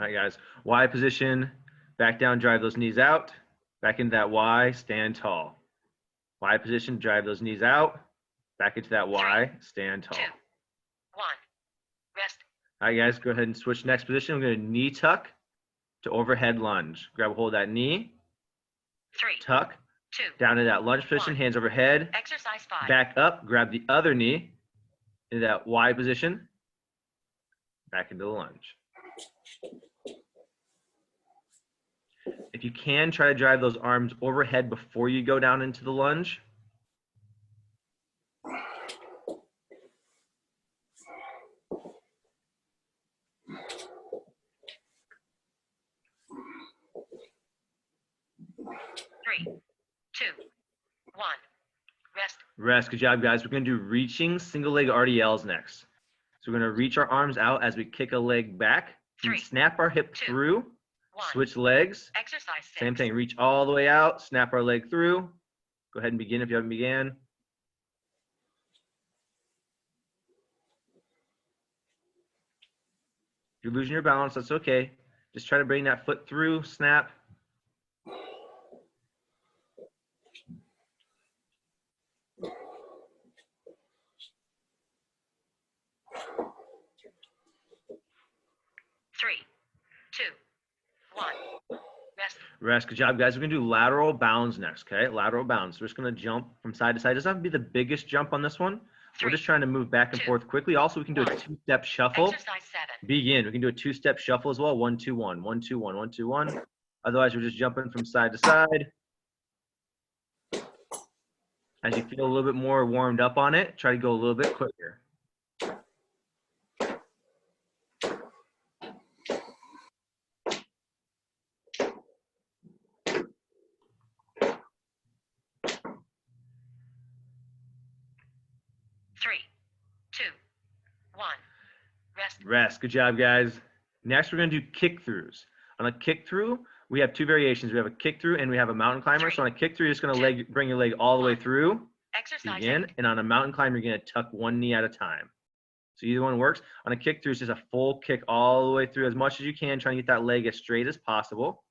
All right, guys. Y position, back down, drive those knees out. Back into that Y, stand tall. Y position, drive those knees out. Back into that Y, stand tall. 2, 1, rest. All right, guys, go ahead and switch next position. We're going to knee tuck to overhead lunge. Grab a hold of that knee, 3, tuck, 2, down to that lunge position, hands overhead. exercise 5. Back up, grab the other knee into that Y position, back into the lunge. If you can, try to drive those arms overhead before you go down into the lunge. Three, 2, 1, rest. Rest, good job, guys. We're going to do reaching single leg RDLs next. So we're going to reach our arms out as we kick a leg back, 3, snap our hip 2, through, 1, switch legs. exercise 6. Same thing, reach all the way out, snap our leg through. Go ahead and begin if you haven't began. If you're losing your balance, that's okay. Just try to bring that foot through, snap. Three, 2, 1, rest. Rest, good job, guys. We're gonna do lateral bounds next, okay? Lateral bounds. We're just gonna jump from side to side. It doesn't have to be the biggest jump on this one. We're 3, just trying to move back and 2, forth quickly. Also, we can do a 1. two-step shuffle. Exercise 7. Begin. We can do a two-step shuffle as well. 1, 2, 1, 1, 2, 1, 1, 2, 1. Otherwise, we're just jumping from side to side. As you feel a little bit more warmed up on it, try to go a little bit quicker. Three, 2, 1, rest. Rest. Good job, guys. Next, we're going to do kick throughs. On a kick through, we have two variations. We have a kick through and we have a mountain climber. So on a kick through, you're just going to bring your leg all the way through. Exercise Begin. 8. And on a mountain climber, you're going to tuck one knee at a time. So either one works. On a kick through, it's just a full kick all the way through as much as you can, trying to get that leg as straight as possible.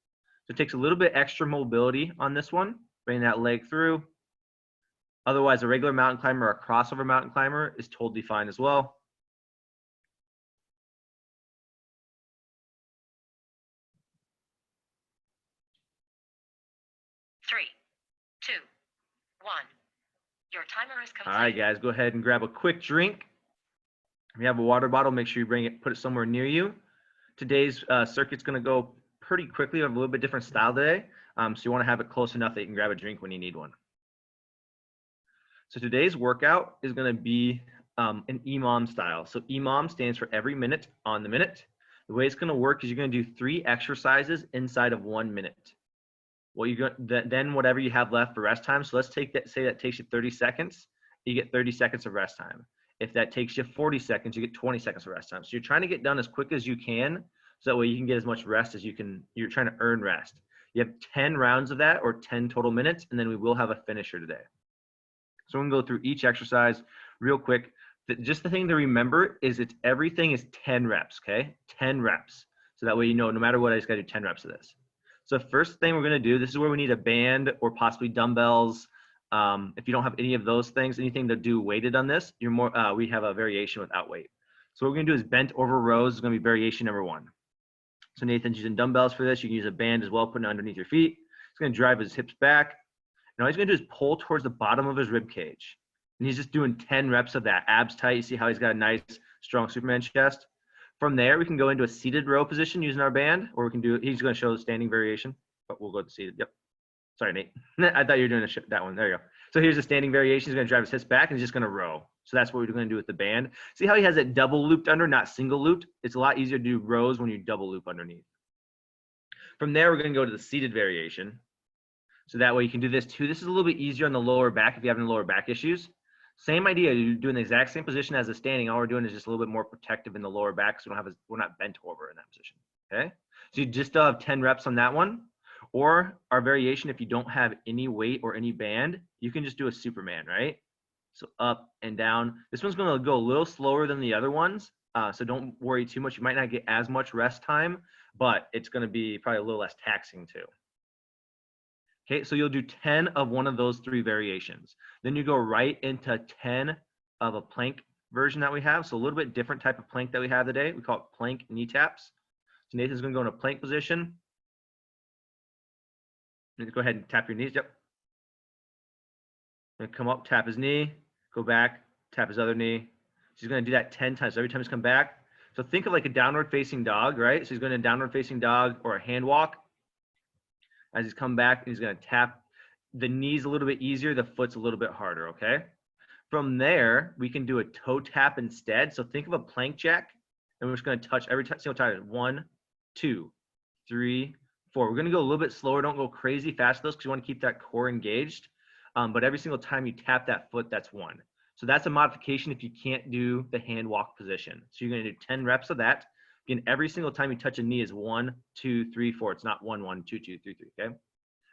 So it takes a little bit extra mobility on this one. Bring that leg through. Otherwise, a regular mountain climber or a crossover mountain climber is totally fine as well. Three, 2, 1. Your timer is complete. All right, guys, go ahead and grab a quick drink. If you have a water bottle, make sure you put it somewhere near you. Today's circuit's going to go pretty quickly. We have a little bit different style today, so you want to have it close enough that you can grab a drink when you need one. So today's workout is going to be an EMOM style. So EMOM stands for every minute on the minute. The way it's going to work is you're going to do 3 exercises inside of 1 minute. Well, then whatever you have left for rest time. So let's take that. Say that takes you 30 seconds. You get 30 seconds of rest time. If that takes you 40 seconds, you get 20 seconds of rest time. So you're trying to get done as quick as you can, so that way you can get as much rest as you can. You're trying to earn rest. You have 10 rounds of that, or 10 total minutes, and then we will have a finisher today. So we're gonna go through each exercise real quick. Just the thing to remember is everything is 10 reps, okay? 10 reps. So that way you know no matter what, I just gotta do 10 reps of this. So first thing we're gonna do, this is where we need a band or possibly dumbbells. If you don't have any of those things, anything to do weighted on this, we have a variation without weight. So what we're gonna do is bent over rows is gonna be variation number 1. So Nathan's using dumbbells for this. You can use a band as well, putting it underneath your feet. He's gonna drive his hips back. And all he's gonna do is pull towards the bottom of his rib cage. And he's just doing 10 reps of that, abs tight. You see how he's got a nice, strong Superman chest. From there, we can go into a seated row position using our band, or we can do, he's gonna show the standing variation, but we'll go to seated, yep. Sorry, Nate. I thought you were doing that one, there you go. So here's the standing variation. He's gonna drive his hips back and he's just gonna row. So that's what we're gonna do with the band. See how he has it double looped under, not single looped? It's a lot easier to do rows when you double loop underneath. From there, we're gonna go to the seated variation. So that way you can do this too. This is a little bit easier on the lower back if you have any lower back issues. Same idea, you're doing the exact same position as the standing. All we're doing is just a little bit more protective in the lower back, so we're not bent over in that position, okay? So you just still have 10 reps on that one. Or our variation, if you don't have any weight or any band, you can just do a Superman, right? So up and down. This one's gonna go a little slower than the other ones, So don't worry too much. You might not get as much rest time, but it's going to be probably a little less taxing too. Okay, so you'll do 10 of one of those 3 variations. Then you go right into 10 of a plank version that we have. So a little bit different type of plank that we have today. We call it plank knee taps. So Nathan's going to go in a plank position. And go ahead and tap your knees. Yep. And come up, tap his knee, go back, tap his other knee. So he's going to do that 10 times. So every time he's come back. So think of like a downward facing dog, right? So he's going to downward facing dog or a hand walk. As he's come back, he's going to tap the knees a little bit easier, the foot's a little bit harder, okay? From there, we can do a toe tap instead. So think of a plank jack, and we're just going to touch every single time. 1, 2, 3, 4. We're going to go a little bit slower. Don't go crazy fast with those because you want to keep that core engaged. But every single time you tap that foot, that's 1. So that's a modification if you can't do the hand walk position. So you're going to do 10 reps of that. Again, every single time you touch a knee is 1, 2, 3, 4. It's not 1, 1, 2, 2, 3, 3. Okay. And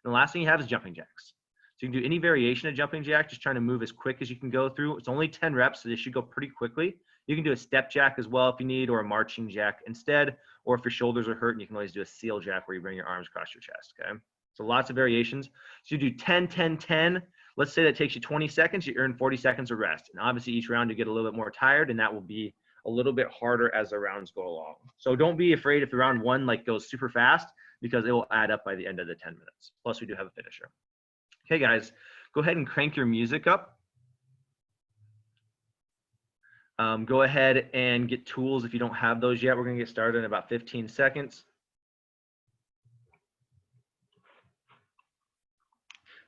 the last thing you have is jumping jacks. So you can do any variation of jumping jack, just trying to move as quick as you can go through. It's only 10 reps, so this should go pretty quickly. You can do a step jack as well if you need, or a marching jack instead. Or if your shoulders are hurting, you can always do a seal jack where you bring your arms across your chest. Okay. So lots of variations. So you do 10, 10, 10. Let's say that takes you 20 seconds. You earn 40 seconds of rest. And obviously each round you get a little bit more tired, and that will be a little bit harder as the rounds go along. So don't be afraid if the round 1 like goes super fast, because it will add up by the end of the 10 minutes. Plus we do have a finisher. Okay, guys, go ahead and crank your music up. Go ahead and get tools if you don't have those yet. We're gonna get started in about 15 seconds.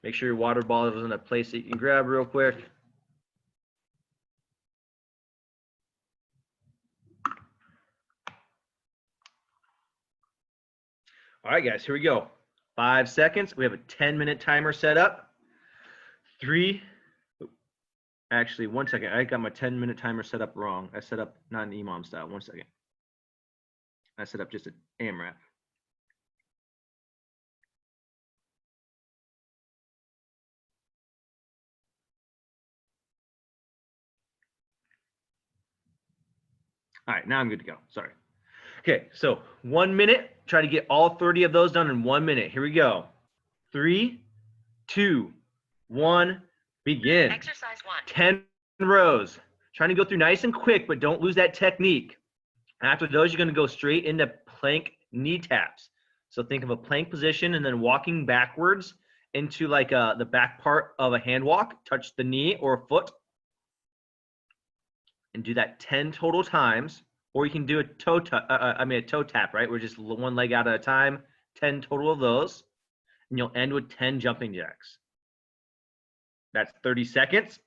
Make sure your water bottle is in a place that you can grab real quick. All right, guys, here we go. 5 seconds. We have a 10-minute timer set up. 3. Actually, 1 second. I got my 10-minute timer set up wrong. I set up not an EMOM style. 1 second. I set up just an AMRAP. All right, now I'm good to go. Sorry. Okay, so 1 minute. Try to get all 30 of those done in 1 minute. Here we go. 3, 2, 1, begin. Exercise 1. 10 rows. Trying to go through nice and quick, but don't lose that technique. After those, you're going to go straight into plank knee taps. So think of a plank position and then walking backwards into like the back part of a hand walk. Touch the knee or foot. And do that 10 total times. Or you can do a toe tap, right? We're just 1 leg out at a time, 10 total of those. And you'll end with 10 jumping jacks. That's 30 seconds.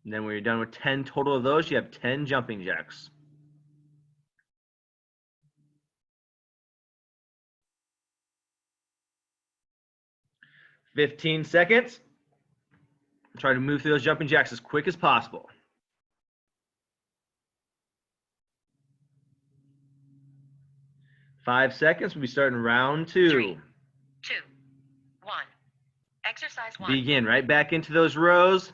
And then when you're done with 10 total of those, you have 10 jumping jacks. "15 seconds. Try to move through those jumping jacks as quick as possible. 5 seconds. We'll be starting round 2. 3, 2, 1. Exercise 1. Begin right back into those rows.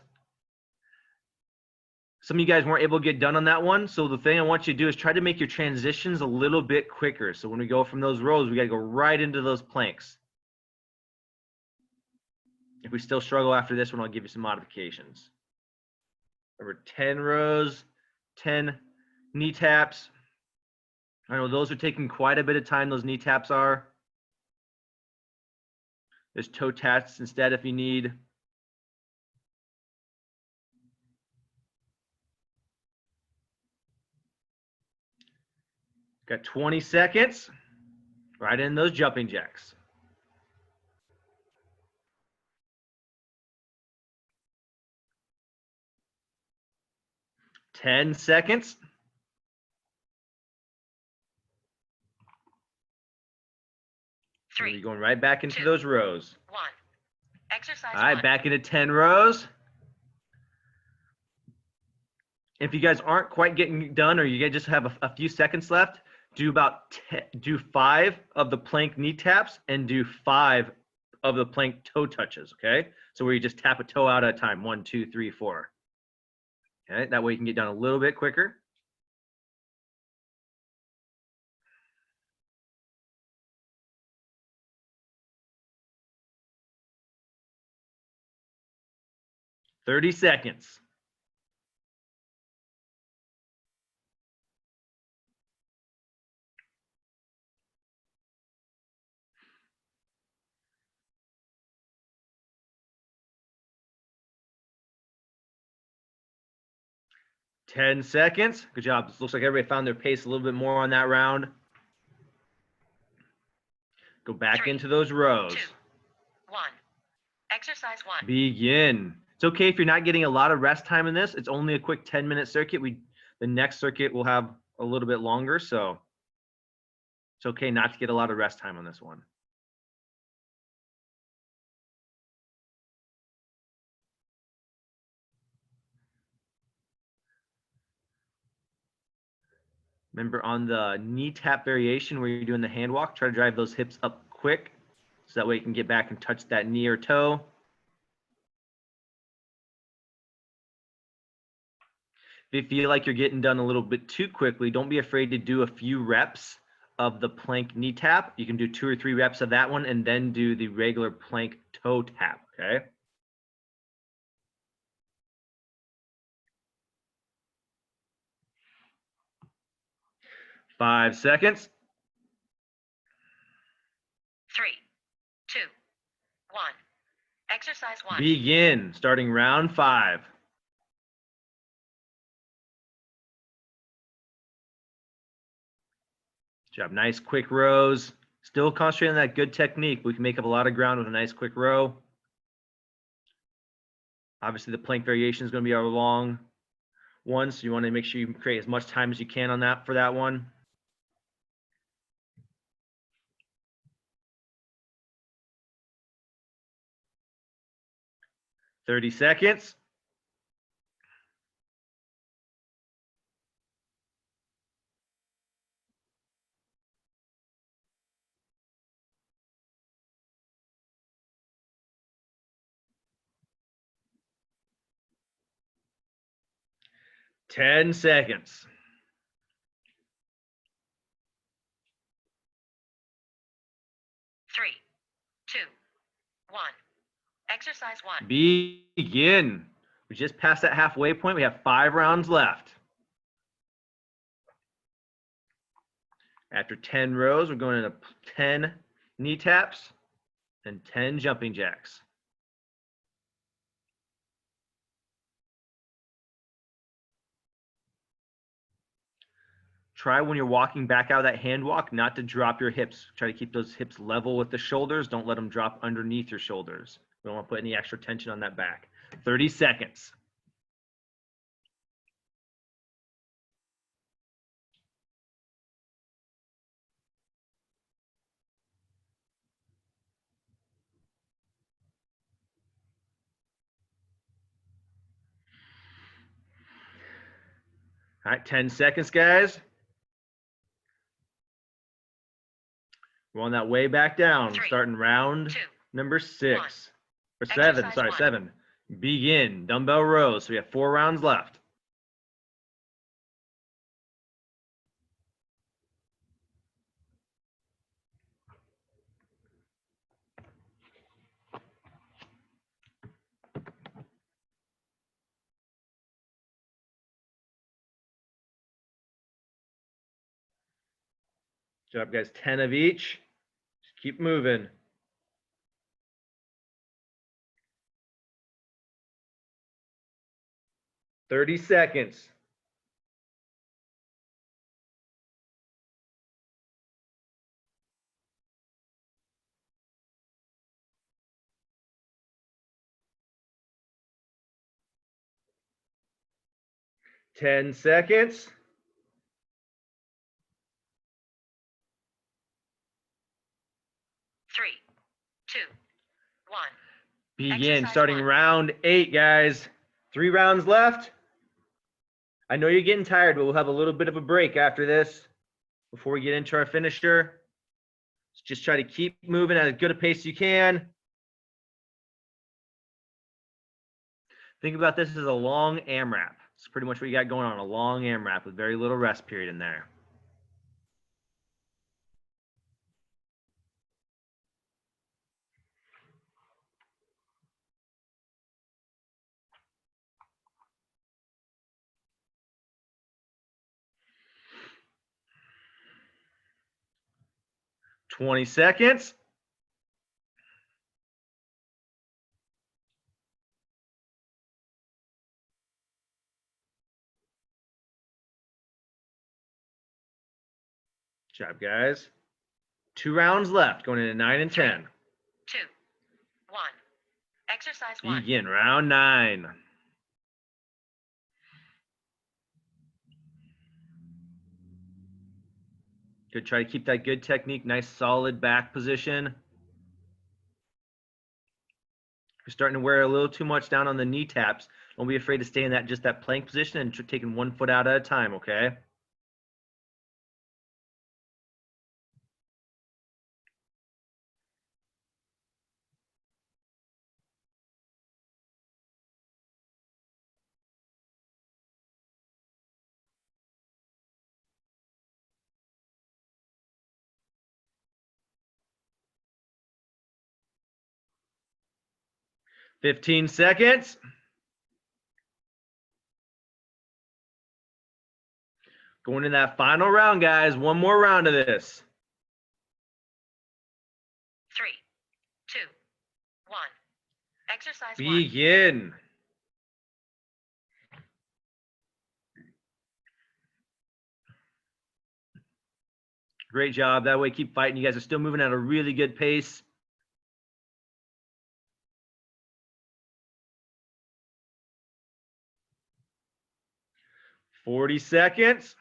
Some of you guys weren't able to get done on that one. So the thing I want you to do is try to make your transitions a little bit quicker. So when we go from those rows, we got to go right into those planks. If we still struggle after this one, I'll give you some modifications. Remember, 10 rows, 10 knee taps. I know those are taking quite a bit of time, those knee taps are. There's toe taps instead if you need. Got 20 seconds. Right in those jumping jacks. "10 seconds. You're going right back into 2, those rows. 1. Exercise All right, 1. back into 10 rows. If you guys aren't quite getting done, or you guys just have a few seconds left, do 5 of the plank knee taps and do 5 of the plank toe touches. Okay, so where you just tap a toe out at a time. 1, 2, 3, 4. Okay, that way you can get done a little bit quicker. "30 seconds. "10 seconds. Good job. This looks like everybody found their pace a little bit more on that round. Go back 3, into those rows. 2, 1. Exercise 1. Begin. It's okay if you're not getting a lot of rest time in this. It's only a quick 10-minute circuit. The next circuit will have a little bit longer, so it's okay not to get a lot of rest time on this one. Remember, on the knee tap variation where you're doing the hand walk, try to drive those hips up quick so that way you can get back and touch that knee or toe. If you feel like you're getting done a little bit too quickly, don't be afraid to do a few reps of the plank knee tap. You can do 2 or 3 reps of that one and then do the regular plank toe tap, okay? Five seconds. 3, 2, 1. Exercise 1. Begin. Starting round 5. Good job. Nice quick rows. Still concentrating on that good technique. We can make up a lot of ground with a nice quick row. Obviously, the plank variation is going to be our long one, so you want to make sure you create as much time as you can on that for that one. "30 seconds. "10 seconds. 3, 2, 1. Exercise 1. Begin. We just passed that halfway point. We have 5 rounds left. After 10 rows, we're going into 10 knee taps and 10 jumping jacks. Try when you're walking back out of that hand walk not to drop your hips. Try to keep those hips level with the shoulders. Don't let them drop underneath your shoulders. We don't want to put any extra tension on that back. 30 seconds. All right, 10 seconds, guys. We're on that way back down, 3, starting round 2, number 6. Or 7, Exercise sorry, 1. 7. Begin. Dumbbell rows. So we have 4 rounds left. Good job, guys. 10 of each. Just keep moving. "30 seconds. "10 seconds. 3, 2, 1. Begin. Exercise Starting 1. round 8, guys. 3 rounds left. I know you're getting tired, but we'll have a little bit of a break after this before we get into our finisher. So just try to keep moving at as good a pace as you can. Think about this as a long AMRAP. It's pretty much what you got going on, a long AMRAP with very little rest period in there. Twenty seconds. Good job, guys. 2 rounds left, going into 9 and 10. 2, 1. Exercise 1. Begin round 9. Good. Try to keep that good technique, nice solid back position. You're starting to wear a little too much down on the knee taps. Don't be afraid to stay in that plank position and taking 1 foot out at a time, okay? Fifteen seconds. Going in that final round, guys. 1 more round of this. 3, 2, 1. Exercise 1. Begin. Great job. That way, keep fighting. You guys are still moving at a really good pace. Forty seconds.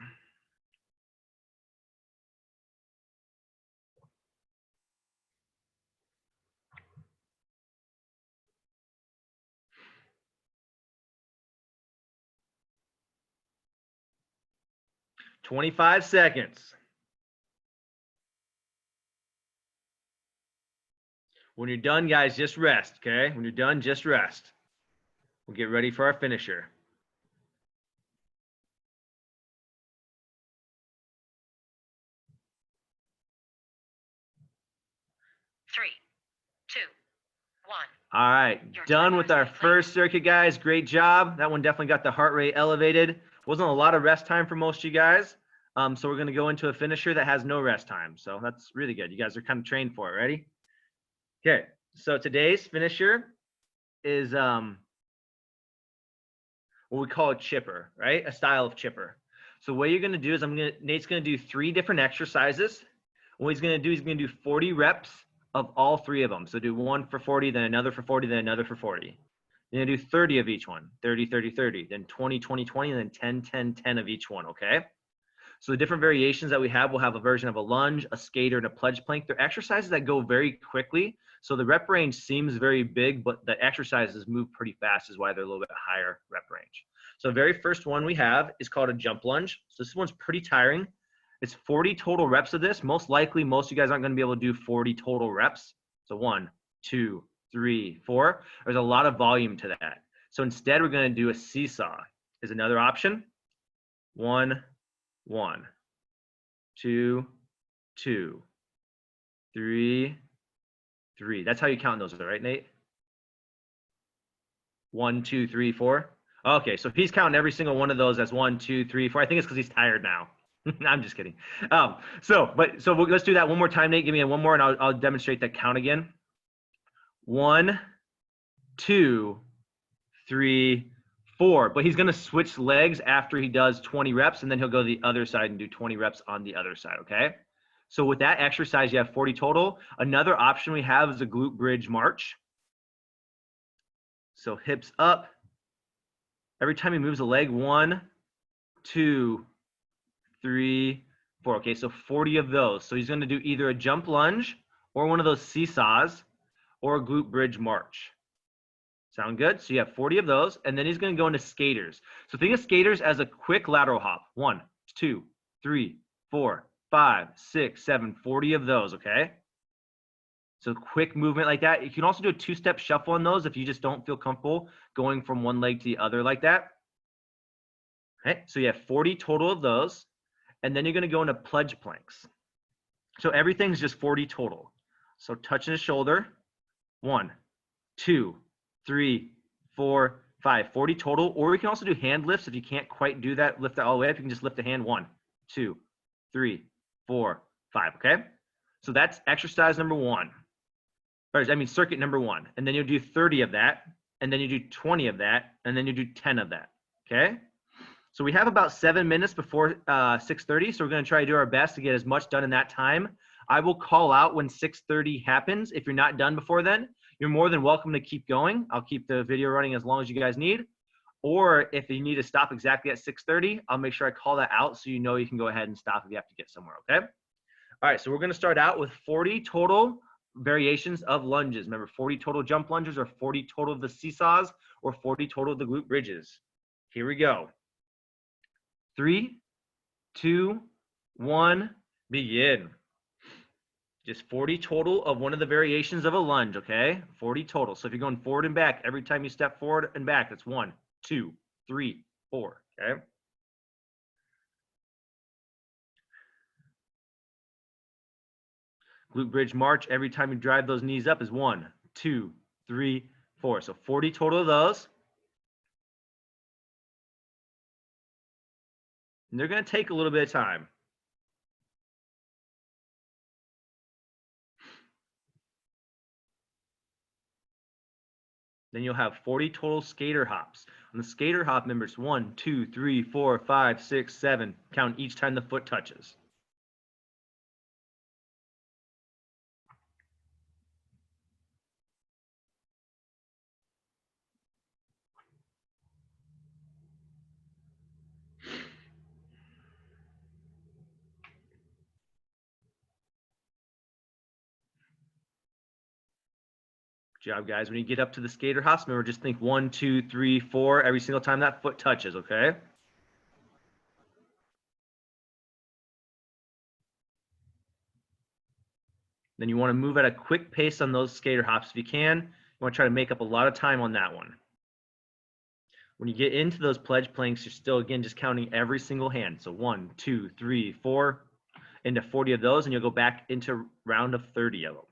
$25 seconds. When you're done, guys, just rest, okay? When you're done, just rest. We'll get ready for our finisher. 3, 2, 1. All right, done with our first circuit, guys. Great job. That one definitely got the heart rate elevated. Wasn't a lot of rest time for most of you guys. So we're going to go into a finisher that has no rest time. So that's really good. You guys are kind of trained for it. Ready? Okay, so today's finisher is what we call a chipper, right? A style of chipper. So what you're going to do is Nate's going to do 3 different exercises. What he's going to do, he's going to do 40 reps of all 3 of them. So do 1 for 40, then another for 40, then another for 40. You're going to do 30 of each one, 30, 30, 30, then 20, 20, 20, and then 10, 10, 10 of each one, okay? So the different variations that we have, we'll have a version of a lunge, a skater, and a pledge plank. They're exercises that go very quickly. So the rep range seems very big, but the exercises move pretty fast is why they're a little bit higher rep range. So the very first one we have is called a jump lunge. So this one's pretty tiring. It's 40 total reps of this. Most likely, most of you guys aren't going to be able to do 40 total reps. So 1, 2, 3, 4. There's a lot of volume to that. So instead, we're going to do a seesaw is another option. 1, 1, 2, 2, 3, 3. That's how you count those, right, Nate? 1, 2, 3, 4. Okay, so he's counting every single one of those as 1, 2, 3, 4. I think it's because he's tired now. I'm just kidding. Let's do that one more time, Nate. Give me one more, and I'll demonstrate that count again. 1, 2, 3, 4. But he's going to switch legs after he does 20 reps, and then he'll go to the other side and do 20 reps on the other side, okay? So with that exercise, you have 40 total. Another option we have is a glute bridge march. So hips up. Every time he moves a leg, 1, 2, 3, 4. Okay, so 40 of those. So he's going to do either a jump lunge or one of those seesaws or a glute bridge march. Sound good? So you have 40 of those, and then he's going to go into skaters. So think of skaters as a quick lateral hop. 1, 2, 3, 4, 5, 6, 7, 40 of those, okay? So quick movement like that. You can also do a 2-step shuffle on those if you just don't feel comfortable going from one leg to the other like that. Okay, so you have 40 total of those, and then you're going to go into pledge planks. So everything's just 40 total. So touching the shoulder, 1, 2, 3, 4, 5, 40 total. Or we can also do hand lifts if you can't quite do that, lift that all the way up. You can just lift the hand, 1, 2, 3, 4, 5. Okay, so that's exercise number 1. Or I mean circuit number 1. And then you'll do 30 of that, and then you do 20 of that, and then you do 10 of that. Okay. So we have about 7 minutes before 6:30, so we're going to try to do our best to get as much done in that time. I will call out when 6:30 happens. If you're not done before then, you're more than welcome to keep going. I'll keep the video running as long as you guys need. Or if you need to stop exactly at 6:30, I'll make sure I call that out so you know you can go ahead and stop if you have to get somewhere, okay? All right, so we're going to start out with 40 total variations of lunges. Remember, 40 total jump lunges, or 40 total of the seesaws, or 40 total of the glute bridges. Here we go. 3, 2, 1, begin. Just 40 total of one of the variations of a lunge, okay? 40 total. So if you're going forward and back, every time you step forward and back, that's 1, 2, 3, 4, okay? Glute bridge march, every time you drive those knees up is 1, 2, 3, 4. So 40 total of those. And they're going to take a little bit of time. Then you'll have 40 total skater hops. On the skater hop, members, 1, 2, 3, 4, 5, 6, 7. Count each time the foot touches. Good job, guys. When you get up to the skater hops, remember, just think 1, 2, 3, 4 every single time that foot touches, okay? Then you want to move at a quick pace on those skater hops if you can. You want to try to make up a lot of time on that one. When you get into those pledge planks, you're still, again, just counting every single hand. So 1, 2, 3, 4, into 40 of those, and you'll go back into round of 30 of them.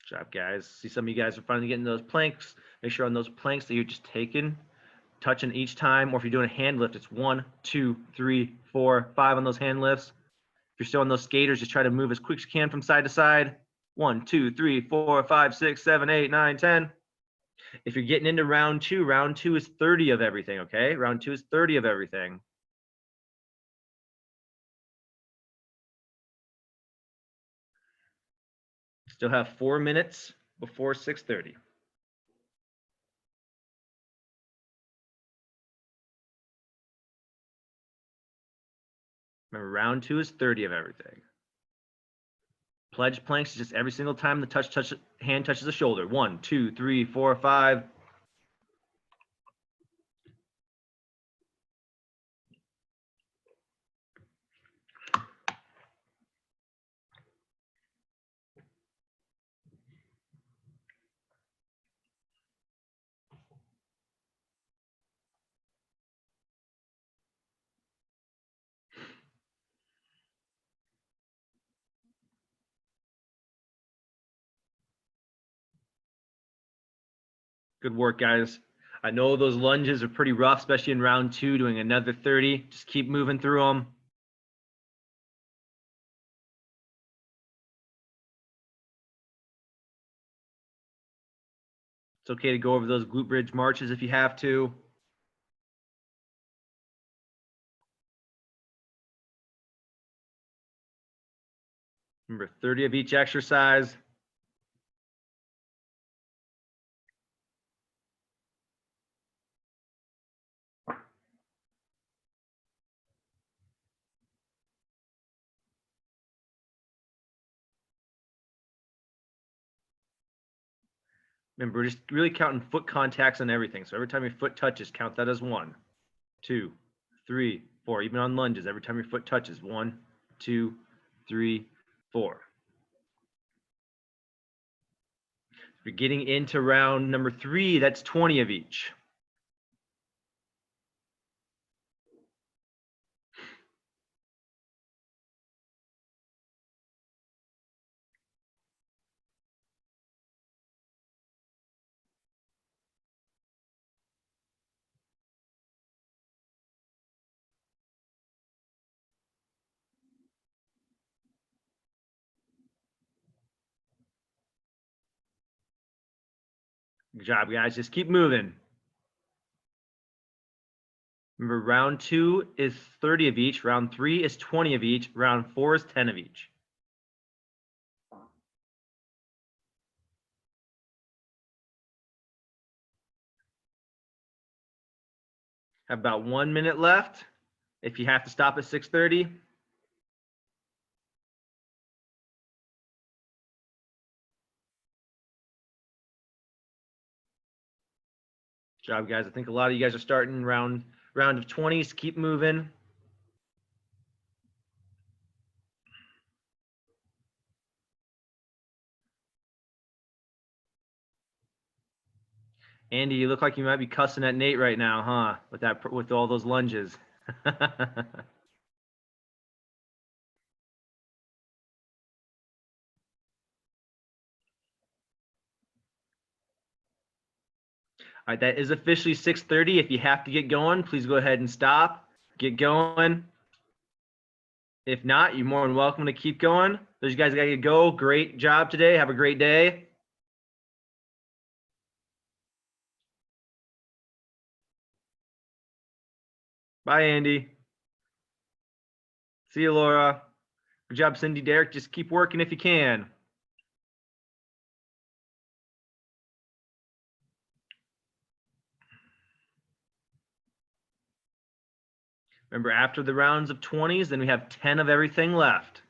Good job, guys. See, some of you guys are finally getting those planks. Make sure on those planks that you're just taking, touching each time, or if you're doing a hand lift, it's 1, 2, 3, 4, 5 on those hand lifts. If you're still on those skaters, just try to move as quick as you can from side to side. 1, 2, 3, 4, 5, 6, 7, 8, 9, 10. If you're getting into round two is 30 of everything, okay? Round 2 is 30 of everything. Still have 4 minutes before 6:30. Remember, round 2 is 30 of everything. Pledge planks is just every single time the hand touches the shoulder. 1, 2, 3, 4, 5. Good work, guys. I know those lunges are pretty rough, especially in round 2, doing another 30. Just keep moving through them. It's okay to go over those glute bridge marches if you have to. Remember, 30 of each exercise. Remember, we're just really counting foot contacts on everything. So every time your foot touches, count that as 1, 2, 3, 4. Even on lunges, every time your foot touches, 1, 2, 3, 4. We're getting into round number 3. That's 20 of each. Good job, guys. Just keep moving. Remember, round 2 is 30 of each. Round 3 is 20 of each. Round 4 is 10 of each. Have about 1 minute left. If you have to stop at 6:30. Good job, guys. I think a lot of you guys are starting round of 20s. Keep moving. Andy, you look like you might be cussing at Nate right now, huh? With all those lunges. All right, that is officially 6:30. If you have to get going, please go ahead and stop. Get going. If not, you're more than welcome to keep going. Those guys got to go. Great job today. Have a great day. Bye, Andy. See you, Laura. Good job, Cindy. Derek, just keep working if you can. Remember, after the rounds of 20s, then we have 10 of everything left.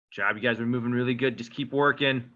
Good job, you guys are moving really good. Just keep working.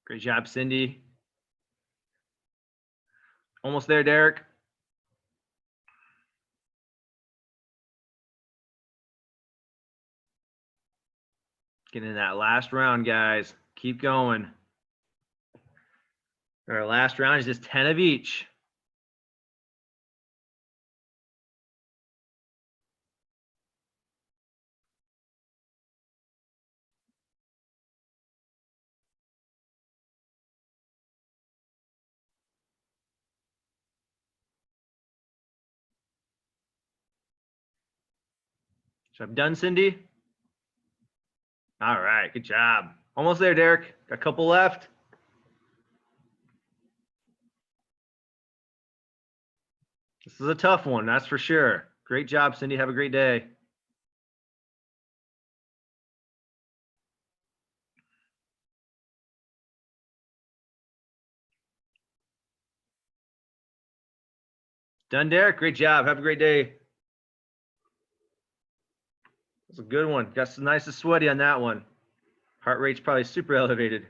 Great job, Cindy. Almost there, Derek. Getting in that last round, guys. Keep going. Our last round is just 10 of each. Job done, Cindy? All right, good job. Almost there, Derek. Got a couple left. This is a tough one, that's for sure. Great job, Cindy. Have a great day. Done, Derek. Great job. Have a great day. That's a good one. Got some nice and sweaty on that one. Heart rate's probably super elevated.